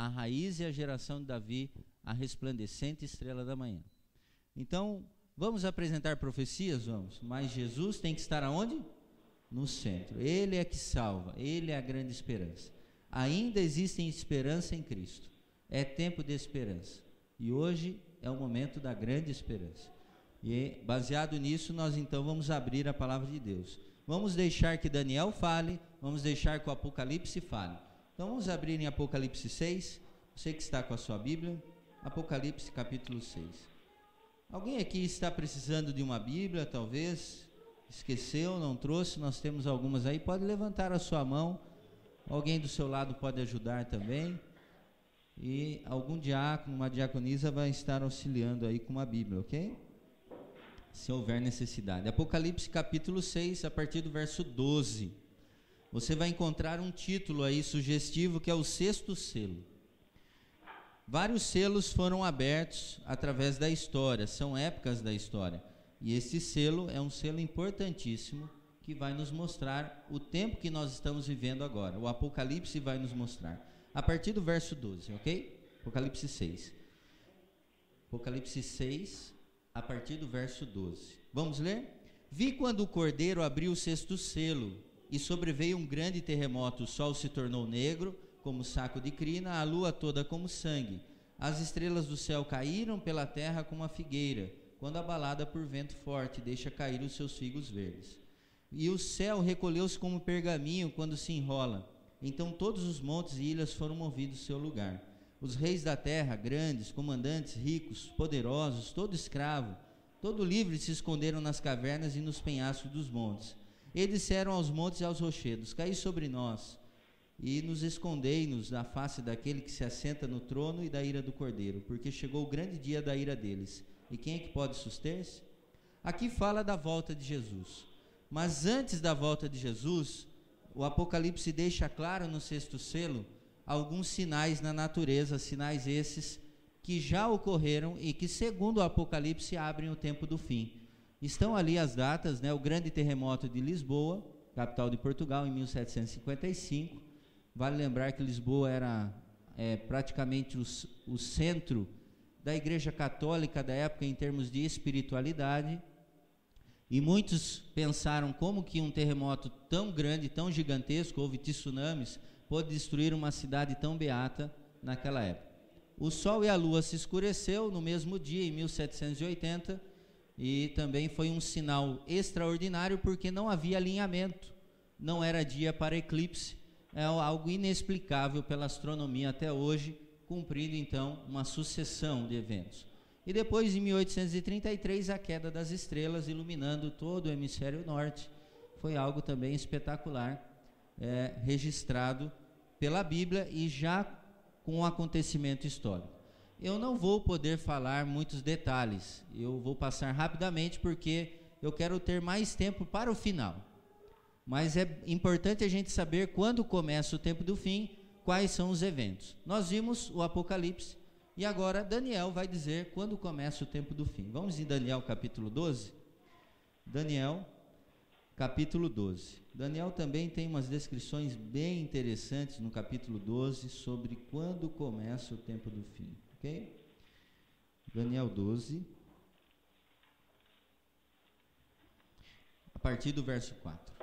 a raiz e a geração de Davi, a resplandecente estrela da manhã. Então, vamos apresentar profecias? Vamos. Mas Jesus tem que estar aonde? No centro. Ele é que salva, ele é a grande esperança. Ainda existe esperança em Cristo. É tempo de esperança. E hoje é o momento da grande esperança. E baseado nisso, nós então vamos abrir a palavra de Deus. Vamos deixar que Daniel fale, vamos deixar que o Apocalipse fale. Então vamos abrir em Apocalipse 6, você que está com a sua Bíblia, Apocalipse capítulo 6. Alguém aqui está precisando de uma Bíblia, talvez, esqueceu, não trouxe, nós temos algumas aí, pode levantar a sua mão, alguém do seu lado pode ajudar também, e algum diácono, uma diaconisa vai estar auxiliando aí com uma Bíblia, ok? Se houver necessidade. Apocalipse capítulo 6, a partir do verso 12. Você vai encontrar um título aí sugestivo, que é o sexto selo. Vários selos foram abertos através da história, são épocas da história. E esse selo é um selo importantíssimo, que vai nos mostrar o tempo que nós estamos vivendo agora. O Apocalipse vai nos mostrar. A partir do verso 12, ok? Apocalipse 6. Apocalipse 6, a partir do verso 12. Vamos ler? Vi quando o Cordeiro abriu o sexto selo, e sobreveio um grande terremoto. O sol se tornou negro, como saco de crina, a lua toda como sangue. As estrelas do céu caíram pela terra como a figueira, quando abalada por vento forte, deixa cair os seus figos verdes. E o céu recolheu-se como pergaminho quando se enrola. Então todos os montes e ilhas foram movidos do seu lugar. Os reis da terra, grandes, comandantes, ricos, poderosos, todo escravo, todo livre, se esconderam nas cavernas e nos penhascos dos montes. Eles disseram aos montes e aos rochedos: caí sobre nós, e nos escondei-nos da face daquele que se assenta no trono e da ira do Cordeiro, porque chegou o grande dia da ira deles. E quem é que pode suster-se? Aqui fala da volta de Jesus. Mas antes da volta de Jesus, o Apocalipse deixa claro no sexto selo alguns sinais na natureza, sinais esses que já ocorreram e que, segundo o Apocalipse, abrem o tempo do fim. Estão ali as datas, né? O grande terremoto de Lisboa, capital de Portugal, em 1755. Vale lembrar que Lisboa era praticamente o centro da Igreja Católica da época em termos de espiritualidade. E muitos pensaram como que um terremoto tão grande, tão gigantesco, houve tsunamis, pôde destruir uma cidade tão beata naquela época. O sol e a lua se escureceu no mesmo dia, em 1780, e também foi um sinal extraordinário, porque não havia alinhamento, não era dia para eclipse, é algo inexplicável pela astronomia até hoje, cumprindo então uma sucessão de eventos. E depois, em 1833, a queda das estrelas, iluminando todo o hemisfério norte, foi algo também espetacular, registrado pela Bíblia e já com um acontecimento histórico. Eu não vou poder falar muitos detalhes, eu vou passar rapidamente porque eu quero ter mais tempo para o final. Mas é importante a gente saber quando começa o tempo do fim, quais são os eventos. Nós vimos o Apocalipse e agora Daniel vai dizer quando começa o tempo do fim. Vamos em Daniel capítulo 12? Daniel capítulo 12. Daniel também tem umas descrições bem interessantes no capítulo 12 sobre quando começa o tempo do fim, ok? Daniel 12, a partir do verso 4.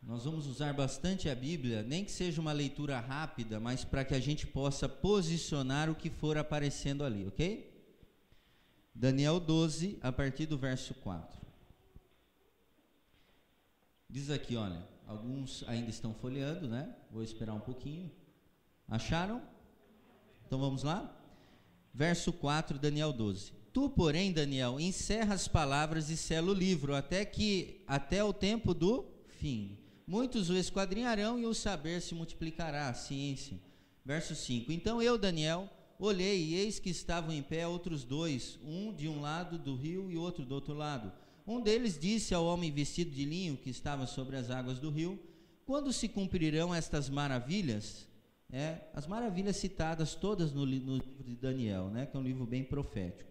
Nós vamos usar bastante a Bíblia, nem que seja uma leitura rápida, mas para que a gente possa posicionar o que for aparecendo ali, ok? Daniel 12, a partir do verso 4. Diz aqui, olha, alguns ainda estão folheando, né? Vou esperar um pouquinho. Acharam? Então vamos lá? Verso 4, Daniel 12. Tu, porém, Daniel, encerra as palavras e sela o livro, até o tempo do fim. Muitos o esquadrinharão e o saber se multiplicará, a ciência. Verso 5. Então eu, Daniel, olhei e eis que estavam em pé outros dois, um de um lado do rio e outro do outro lado. Um deles disse ao homem vestido de linho que estava sobre as águas do rio: quando se cumprirão estas maravilhas? As maravilhas citadas todas no livro de Daniel, né, que é um livro bem profético.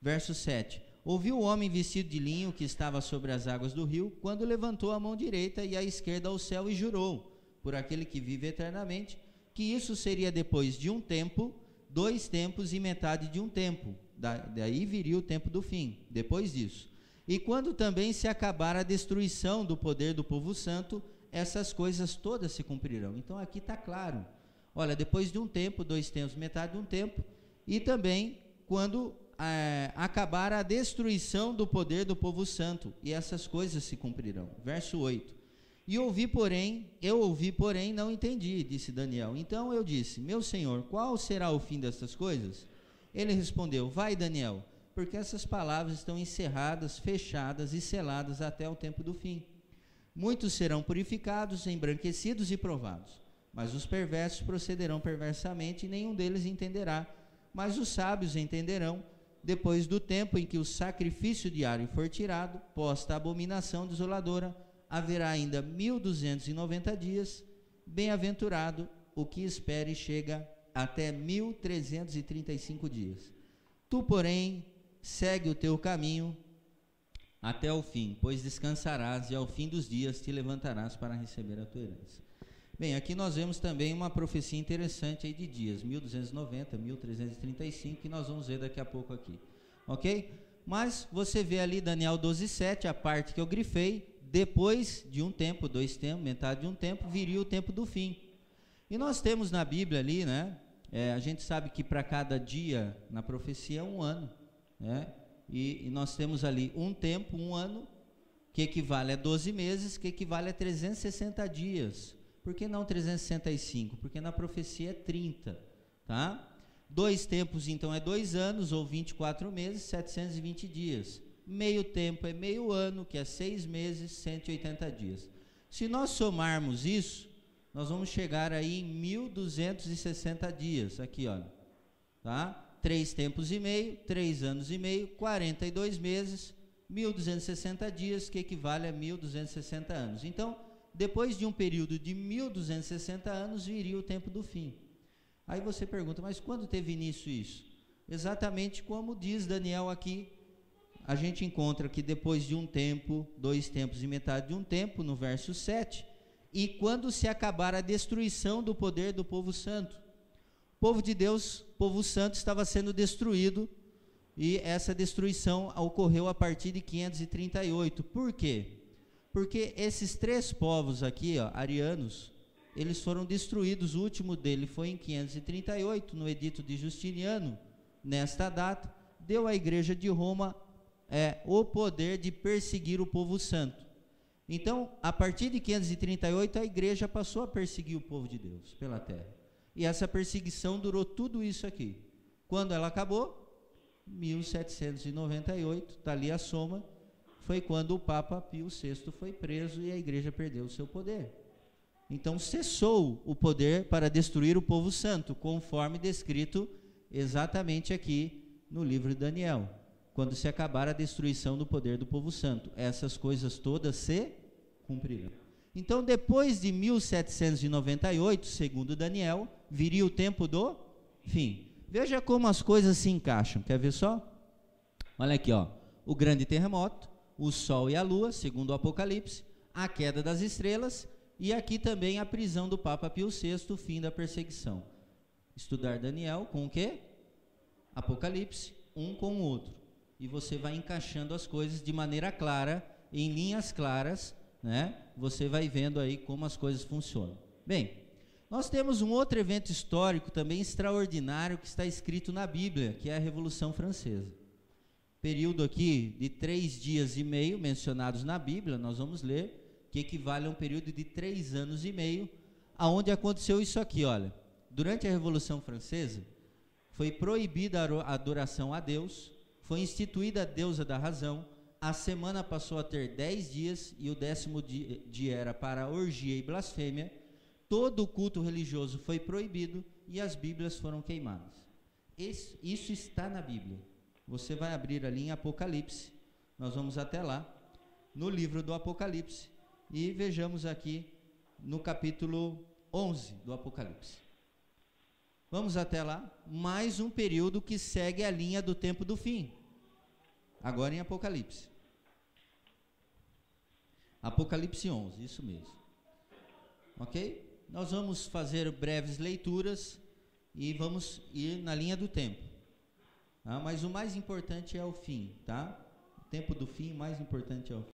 Verso 7. Ouviu o homem vestido de linho que estava sobre as águas do rio, quando levantou a mão direita e a esquerda ao céu e jurou, por aquele que vive eternamente, que isso seria depois de um tempo, 2 tempos e metade de um tempo. Daí viria o tempo do fim, depois disso. E quando também se acabar a destruição do poder do povo santo, essas coisas todas se cumprirão. Então aqui está claro. Olha, depois de um tempo, 2 tempos, metade de um tempo, e também quando acabar a destruição do poder do povo santo, e essas coisas se cumprirão. Verso 8. Eu ouvi, porém, não entendi, disse Daniel. Então eu disse, meu senhor, qual será o fim dessas coisas? Ele respondeu, vai, Daniel, porque essas palavras estão encerradas, fechadas e seladas até o tempo do fim. Muitos serão purificados, embranquecidos e provados, mas os perversos procederão perversamente e nenhum deles entenderá. Mas os sábios entenderão, depois do tempo em que o sacrifício diário for tirado, posta a abominação desoladora, haverá ainda 1290 dias, bem-aventurado o que espera e chega até 1335 dias. Tu, porém, segue o teu caminho até o fim, pois descansarás e ao fim dos dias te levantarás para receber a tua herança. Bem, aqui nós vemos também uma profecia interessante aí de dias, 1290, 1335, que nós vamos ver daqui a pouco aqui, ok? Mas você vê ali Daniel 12:7, a parte que eu grifei, depois de um tempo, 2 tempos, metade de um tempo, viria o tempo do fim. E nós temos na Bíblia ali, né, a gente sabe que para cada dia na profecia é um ano, né, e nós temos ali um tempo, um ano, que equivale a 12 meses, que equivale a 360 dias. Por que não 365? Porque na profecia é 30, tá? 2 tempos, então, é 2 anos, ou 24 meses, 720 dias. Meio tempo é meio ano, que é 6 meses, 180 dias. Se nós somarmos isso, nós vamos chegar aí em 1260 dias, aqui, olha, tá? 3 tempos e meio, 3 anos e meio, 42 meses, 1260 dias, que equivale a 1260 anos. Então, depois de um período de 1260 anos, viria o tempo do fim. Aí você pergunta, mas quando teve início isso? Exatamente como diz Daniel aqui, a gente encontra que depois de um tempo, 2 tempos e metade de um tempo, no verso 7, e quando se acabar a destruição do poder do povo santo. O povo de Deus, povo santo, estava sendo destruído, e essa destruição ocorreu a partir de 538. Por quê? Porque esses 3 povos aqui, ó, arianos, eles foram destruídos. O último dele foi em 538, no edito de Justiniano. Nesta data, deu à igreja de Roma o poder de perseguir o povo santo. Então, a partir de 538, a igreja passou a perseguir o povo de Deus pela terra. E essa perseguição durou tudo isso aqui. Quando ela acabou, 1798, está ali a soma, foi quando o Papa Pio VI foi preso e a igreja perdeu o seu poder. Então cessou o poder para destruir o povo santo, conforme descrito exatamente aqui no livro de Daniel. Quando se acabar a destruição do poder do povo santo, essas coisas todas se cumprirão. Então, depois de 1798, segundo Daniel, viria o tempo do fim. Veja como as coisas se encaixam, quer ver só? Olha aqui, ó, o grande terremoto, o sol e a lua, segundo o Apocalipse, a queda das estrelas, e aqui também a prisão do Papa Pio VI, o fim da perseguição. Estudar Daniel com o quê? Apocalipse, um com o outro. E você vai encaixando as coisas de maneira clara, em linhas claras, né? Você vai vendo aí como as coisas funcionam. Bem, nós temos um outro evento histórico também extraordinário que está escrito na Bíblia, que é a Revolução Francesa. Período aqui de 3 dias e meio mencionados na Bíblia, nós vamos ler, que equivale a um período de 3 anos e meio, aonde aconteceu isso aqui, olha. Durante a Revolução Francesa, foi proibida a adoração a Deus, foi instituída a deusa da razão, a semana passou a ter 10 dias e o 10º dia era para orgia e blasfêmia, todo o culto religioso foi proibido e as Bíblias foram queimadas. Isso está na Bíblia. Você vai abrir ali em Apocalipse, nós vamos até lá, no livro do Apocalipse, e vejamos aqui no capítulo 11 do Apocalipse. Vamos até lá, mais um período que segue a linha do tempo do fim, agora em Apocalipse. Apocalipse 11, isso mesmo. Ok? nós vamos fazer breves leituras e vamos ir na linha do tempo. Mas o mais importante é o fim, tá? O tempo do fim, o mais importante é o fim.